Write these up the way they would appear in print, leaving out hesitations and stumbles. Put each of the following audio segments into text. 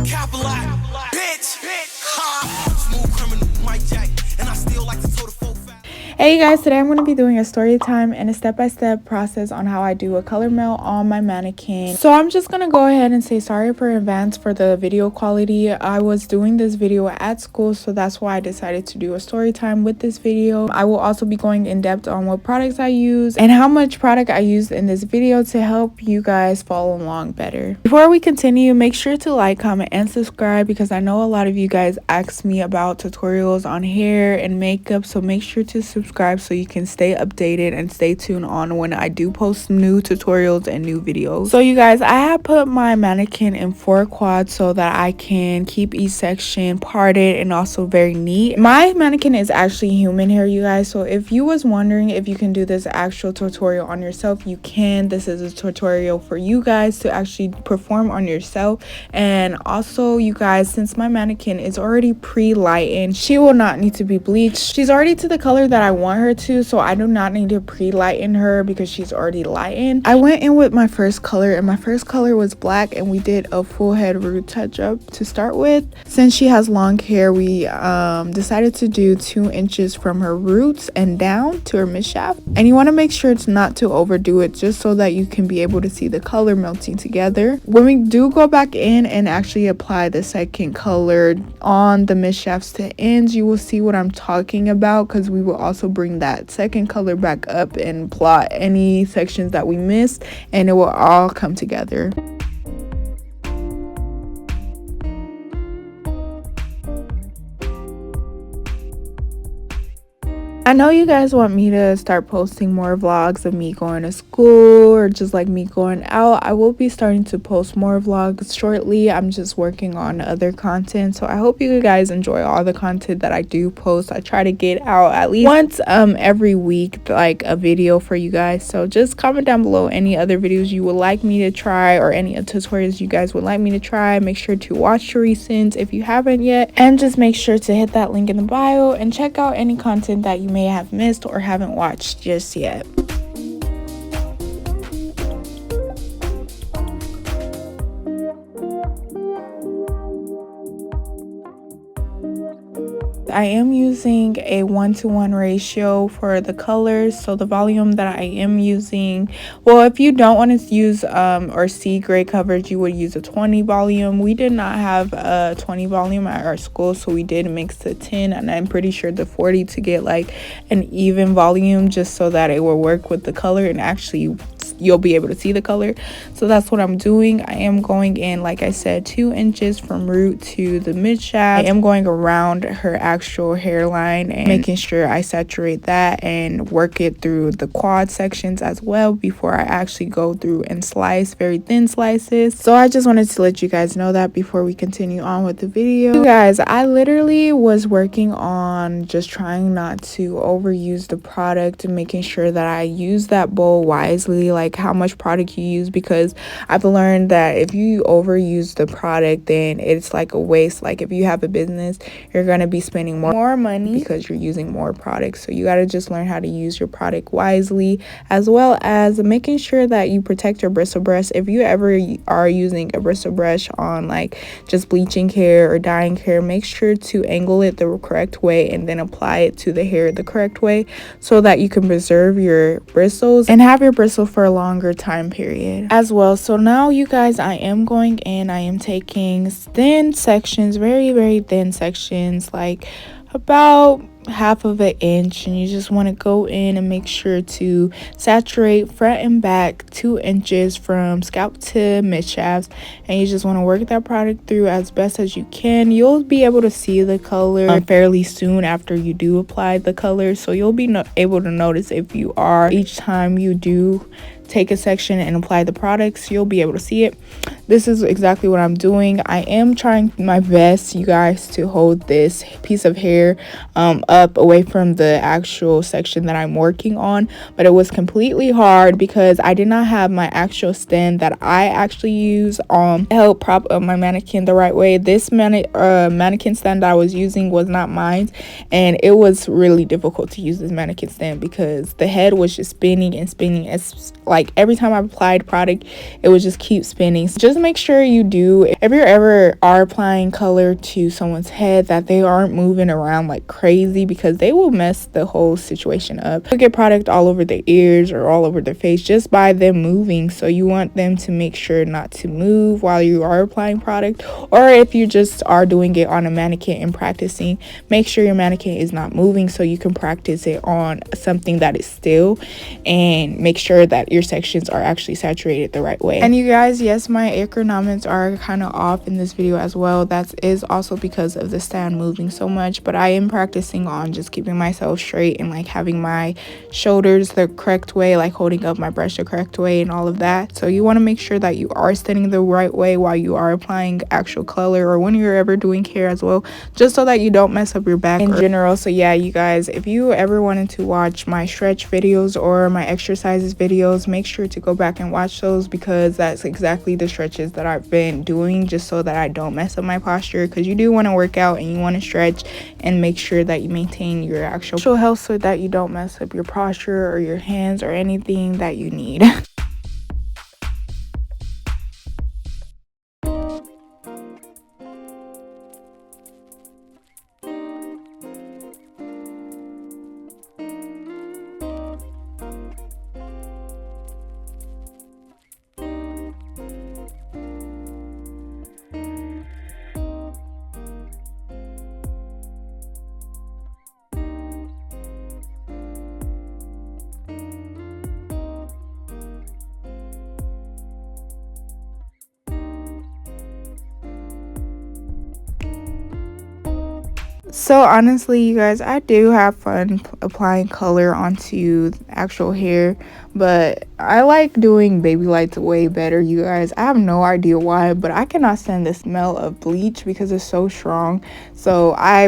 Capital bitch. Smooth criminal, Mike Jack, and I still like to toe the full fat. Hey guys, today I'm going to be doing a story time and a step-by-step process on how I do a color melt on my mannequin. So I'm just going to go ahead and say sorry for advance for the video quality. I was doing this video at school, so that's why I decided to do a story time with this video. I will also be going in depth on what products I use and how much product I used in this video to help you guys follow along better. Before we continue, make sure to like, comment, and subscribe because I know a lot of you guys ask me about tutorials on hair and makeup, so make sure to subscribe so you can stay updated and stay tuned on when I do post new tutorials and new videos. So you guys, I have put my mannequin in 4 quads so that I can keep each section parted and also very neat. My mannequin is actually human hair, you guys, so if you was wondering if you can do this actual tutorial on yourself, you can. This is a tutorial for you guys to actually perform on yourself. And also, you guys, since my mannequin is already pre-lightened, she will not need to be bleached. She's already to the color that I want her to, so I do not need to pre-lighten her because she's already lightened. I went in with my first color, and my first color was black, and we did a full head root touch up to start with. Since she has long hair, we decided to do 2 inches from her roots and down to her mid-shaft. And you want to make sure it's not to overdo it, just so that you can be able to see the color melting together. When we do go back in and actually apply the second color on the mid-shafts to ends, you will see what I'm talking about, because we will also bring that second color back up and plot any sections that we missed, and it will all come together. I know you guys want me to start posting more vlogs of me going to school or just like me going out. I will be starting to post more vlogs shortly. I'm just working on other content, so I hope you guys enjoy all the content that I do post. I try to get out at least once every week, like a video for you guys. So just comment down below any other videos you would like me to try or any tutorials you guys would like me to try. Make sure to watch the recent if you haven't yet, and just make sure to hit that link in the bio and check out any content that you may have missed or haven't watched just yet. I am using a 1-to-1 ratio for the colors, so the volume that I am using, well, if you don't want to use or see gray coverage, you would use a 20 volume. We did not have a 20 volume at our school, so we did mix the 10 and I'm pretty sure the 40 to get like an even volume, just so that it will work with the color and actually you'll be able to see the color. So that's what I'm doing. I am going in, like I said, 2 inches from root to the mid shaft. I am going around her actual hairline and making sure I saturate that and work it through the quad sections as well before I actually go through and slice very thin slices. So I just wanted to let you guys know that before we continue on with the video. You guys, I literally was working on just trying not to overuse the product and making sure that I use that bowl wisely, like how much product you use, because I've learned that if you overuse the product, then it's like a waste. Like if you have a business, you're going to be spending more money because you're using more products. So you got to just learn how to use your product wisely, as well as making sure that you protect your bristle brush. If you ever are using a bristle brush on like just bleaching hair or dyeing hair, make sure to angle it the correct way and then apply it to the hair the correct way, so that you can preserve your bristles and have your bristle for a longer time period as well. So now you guys, I am going in, I am taking thin sections, very thin sections, like about half of an inch, and you just want to go in and make sure to saturate front and back 2 inches from scalp to mid shafts, and you just want to work that product through as best as you can. You'll be able to see the color fairly soon after you do apply the color, so you'll be able to notice if you are, each time you do take a section and apply the products, you'll be able to see it. This is exactly what I'm doing. I am trying my best, you guys, to hold this piece of hair up away from the actual section that I'm working on, but it was completely hard because I did not have my actual stand that I actually use to help prop up my mannequin the right way. This mannequin stand that I was using was not mine, and it was really difficult to use this mannequin stand because the head was just spinning and spinning. It's like every time I applied product, it would just keep spinning. So just make sure you do, if you're ever are applying color to someone's head, that they aren't moving around like crazy, because they will mess the whole situation up. You get product all over their ears or all over their face just by them moving. So you want them to make sure not to move while you are applying product, or if you just are doing it on a mannequin and practicing, make sure your mannequin is not moving so you can practice it on something that is still, and make sure that your sections are actually saturated the right way. And you guys, yes, my acronyms are kind of off in this video as well. That is also because of the stand moving so much, but I am practicing on just keeping myself straight and like having my shoulders the correct way, like holding up my brush the correct way and all of that. So you want to make sure that you are standing the right way while you are applying actual color, or when you're ever doing hair as well, just so that you don't mess up your back in general. So yeah, you guys, if you ever wanted to watch my stretch videos or my exercises videos, make sure to go back and watch those, because that's exactly the stretches that I've been doing, just so that I don't mess up my posture, because you do want to work out and you want to stretch and make sure that you maintain your actual health so that you don't mess up your posture or your hands or anything that you need. So honestly, you guys, I do have fun applying color onto actual hair, but I like doing baby lights way better, you guys. I have no idea why, but I cannot stand the smell of bleach because it's so strong. So I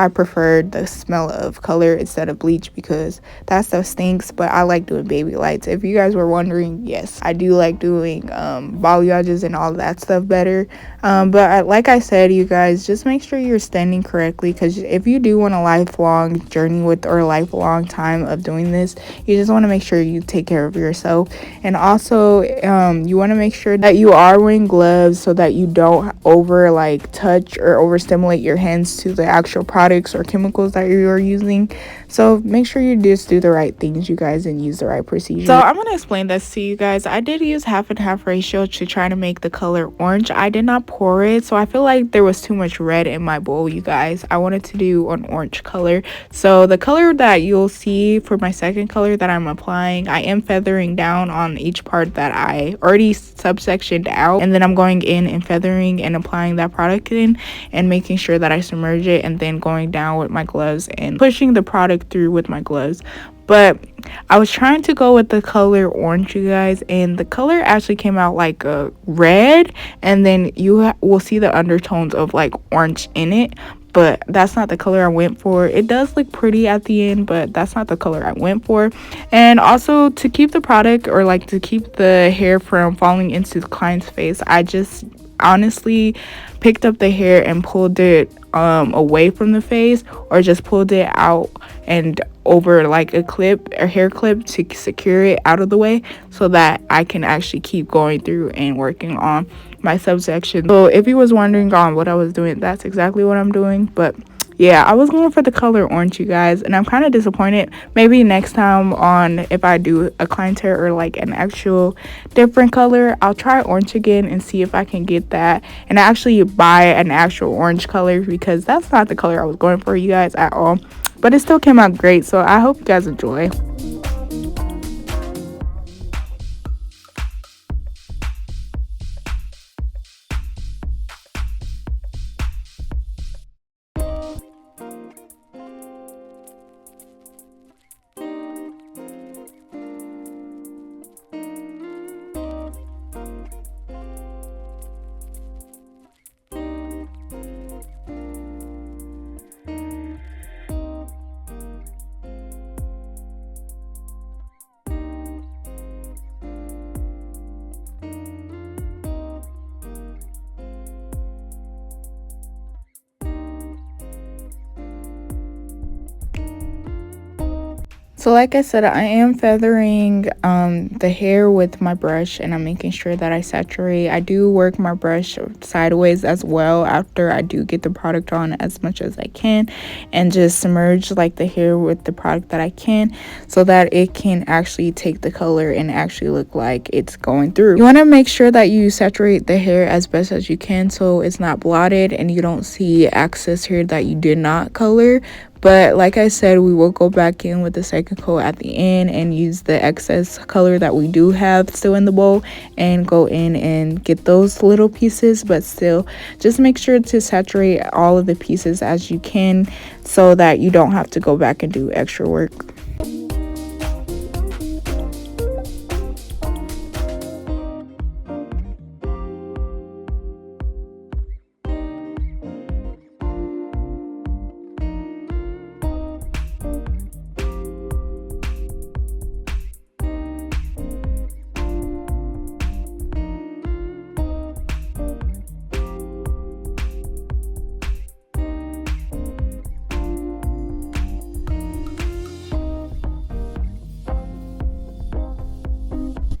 prefer the smell of color instead of bleach, because that stuff stinks. But I like doing baby lights. If you guys were wondering, yes, I do like doing balayages and all that stuff better. Like I said, you guys, just make sure you're standing correctly, because if you do want a lifelong journey with, or a lifelong time of doing this, you just want to make sure you take care of yourself. And also you want to make sure that you are wearing gloves so that you don't over touch or overstimulate your hands to the actual products or chemicals that you're using. So make sure you just do the right things, you guys, and use the right procedure. So I'm going to explain this to you guys. I did use 50/50 ratio to try to make the color orange. I did not pour it, so I feel like there was too much red in my bowl, you guys. I wanted to do an orange color. So the color that you'll see for my second color that I'm applying, I am feathering down on each part that I already subsectioned out, and then I'm going in and feathering and applying that product in and making sure that I submerge it, and then going down with my gloves and pushing the product through with my gloves. But I was trying to go with the color orange, you guys, and the color actually came out like a red, and then you will see the undertones of like orange in it, but that's not the color I went for. It does look pretty at the end, but that's not the color I went for. And also, to keep the product, or like to keep the hair from falling into the client's face, I just honestly picked up the hair and pulled it away from the face, or just pulled it out and over like a clip or hair clip to secure it out of the way, so that I can actually keep going through and working on my subsection. So if you was wondering on what I was doing, that's exactly what I'm doing. But yeah, I was going for the color orange, you guys, and I'm kind of disappointed. Maybe next time on, if I do a client hair or like an actual different color, I'll try orange again and see if I can get that and actually buy an actual orange color, because that's not the color I was going for, you guys, at all. But it still came out great, so I hope you guys enjoy. So like I said, I am feathering the hair with my brush, and I'm making sure that I saturate. I do work my brush sideways as well after I do get the product on as much as I can, and just submerge like the hair with the product that I can, so that it can actually take the color and actually look like it's going through. You want to make sure that you saturate the hair as best as you can so it's not blotted and you don't see excess hair that you did not color. But like I said, we will go back in with the second coat at the end and use the excess color that we do have still in the bowl and go in and get those little pieces. But still, just make sure to saturate all of the pieces as you can so that you don't have to go back and do extra work.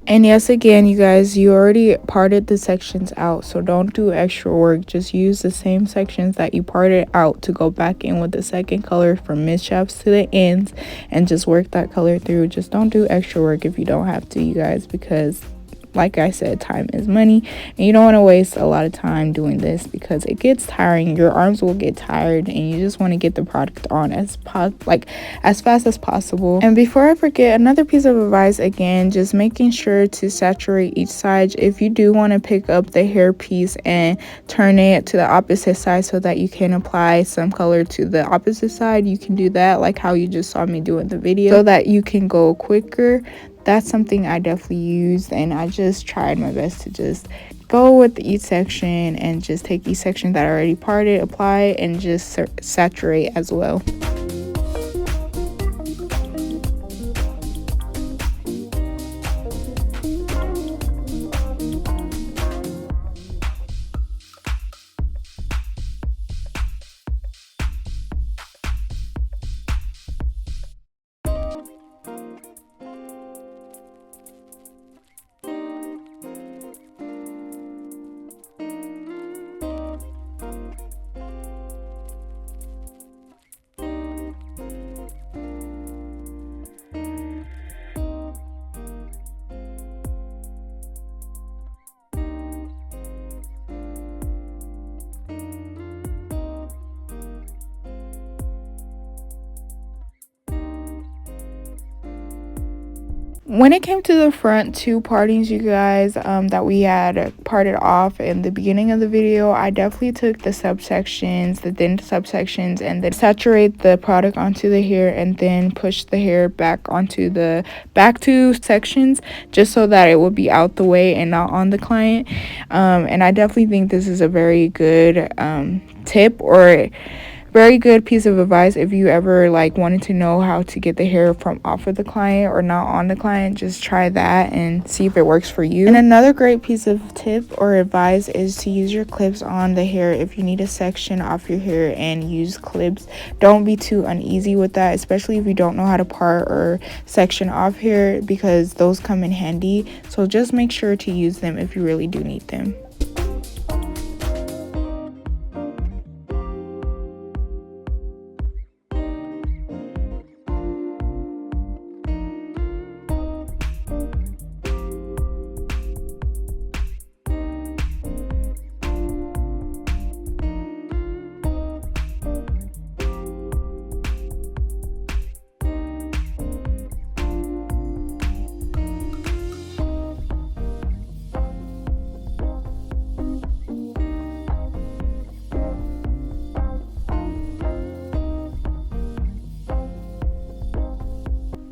And yes, again, you guys, you already parted the sections out, so don't do extra work. Just use the same sections that you parted out to go back in with the second color from mid shafts to the ends and just work that color through. Just don't do extra work if you don't have to, you guys, because like I said, time is money, and you don't want to waste a lot of time doing this because it gets tiring. Your arms will get tired, and you just want to get the product on as fast as possible. And before I forget, another piece of advice, again, just making sure to saturate each side. If you do want to pick up the hair piece and turn it to the opposite side so that you can apply some color to the opposite side, you can do that, like how you just saw me do in the video, so that you can go quicker. That's something I definitely used, and I just tried my best to just go with each section and just take each section that I already parted, apply, and just saturate as well. When it came to the front two partings, you guys, that we had parted off in the beginning of the video, I definitely took the subsections, the thin subsections, and then saturate the product onto the hair and then push the hair back onto the back two sections just so that it will be out the way and not on the client. And I definitely think this is a very good tip, or very good piece of advice if you ever like wanted to know how to get the hair from off of the client or not on the client. Just try that and see if it works for you. And another great piece of tip or advice is to use your clips on the hair if you need a section off your hair, and use clips. Don't be too uneasy with that, especially if you don't know how to part or section off hair, because those come in handy. So just make sure to use them if you really do need them.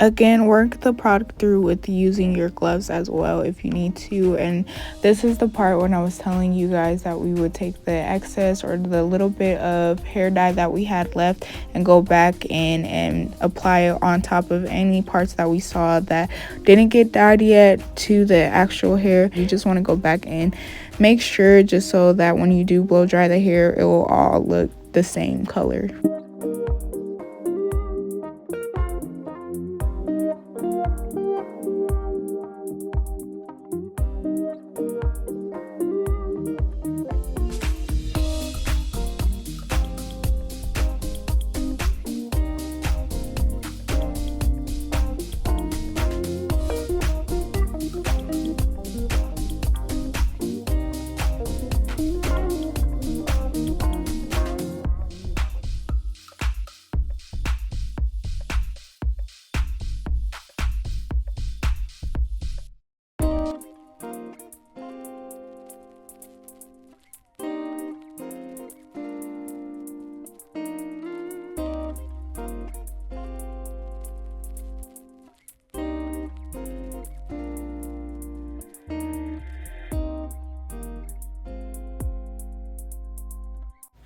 Again, work the product through with using your gloves as well if you need to. And this is the part when I was telling you guys that we would take the excess or the little bit of hair dye that we had left and go back in and apply it on top of any parts that we saw that didn't get dyed yet to the actual hair. You just want to go back and make sure, just so that when you do blow dry the hair, it will all look the same color.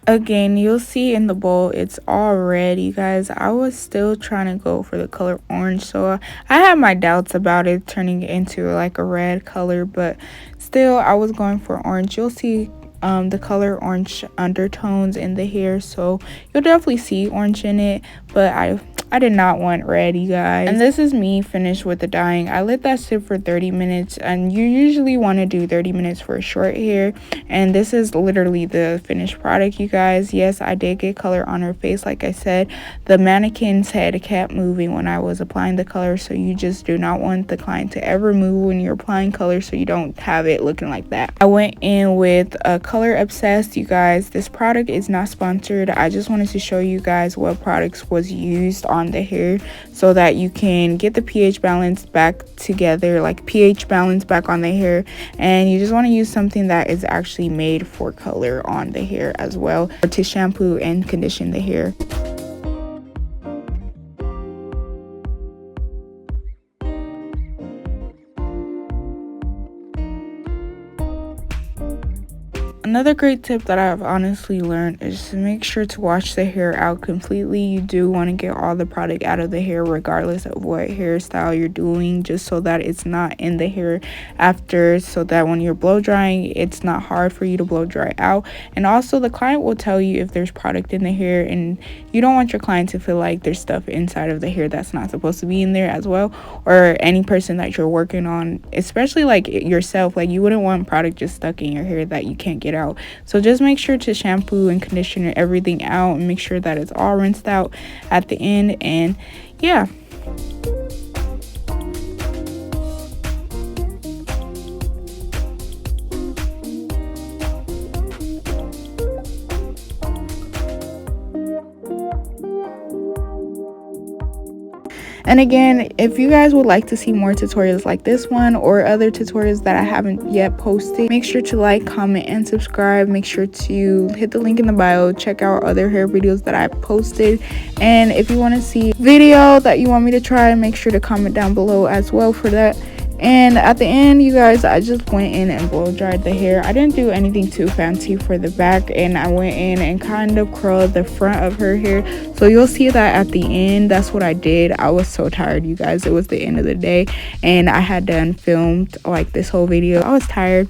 Again, you'll see in the bowl it's all red, you guys. I was still trying to go for the color orange, so I had my doubts about it turning into like a red color, but still I was going for orange. You'll see the color orange undertones in the hair, so you'll definitely see orange in it, but I did not want red, you guys. And this is me finished with the dyeing. I let that sit for 30 minutes, and you usually want to do 30 minutes for short hair. And this is literally the finished product, you guys. Yes, I did get color on her face. Like I said, the mannequin's head kept moving when I was applying the color, so you just do not want the client to ever move when you're applying color, so you don't have it looking like that. I went in with a Color Obsessed, you guys. This product is not sponsored. I just wanted to show you guys what products was used on the hair so that you can get the pH balance back together, like pH balance back on the hair. And you just want to use something that is actually made for color on the hair as well, to shampoo and condition the hair. Another great tip that I've honestly learned is to make sure to wash the hair out completely. You do want to get all the product out of the hair regardless of what hairstyle you're doing, just so that it's not in the hair after, so that when you're blow drying, it's not hard for you to blow dry out. And also, the client will tell you if there's product in the hair, and you don't want your client to feel like there's stuff inside of the hair that's not supposed to be in there as well, or any person that you're working on, especially like yourself. Like, you wouldn't want product just stuck in your hair that you can't get out. So just make sure to shampoo and condition everything out, and make sure that it's all rinsed out at the end. And yeah. And again, if you guys would like to see more tutorials like this one or other tutorials that I haven't yet posted, make sure to like, comment, and subscribe. Make sure to hit the link in the bio, check out other hair videos that I posted. And if you want to see video that you want me to try, make sure to comment down below as well for that. And at the end, you guys, I just went in and blow dried the hair. I didn't do anything too fancy for the back, and I went in and kind of curled the front of her hair. So you'll see that at the end. That's what I did. I was so tired, you guys. It was the end of the day, and I had done filmed like this whole video. I was tired,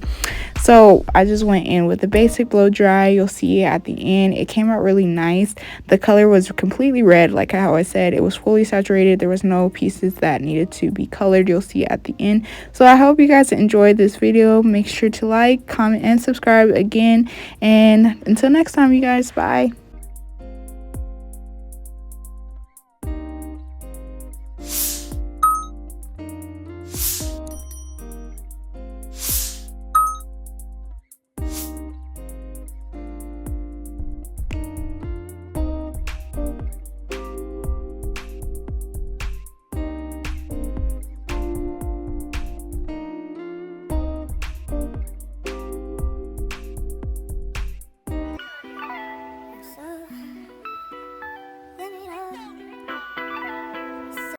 so I just went in with the basic blow dry. You'll see it at the end. It came out really nice. The color was completely red, like how I said. It was fully saturated. There was no pieces that needed to be colored. You'll see it at the end. So I hope you guys enjoyed this video. Make sure to like, comment, and subscribe again. And until next time, you guys, bye.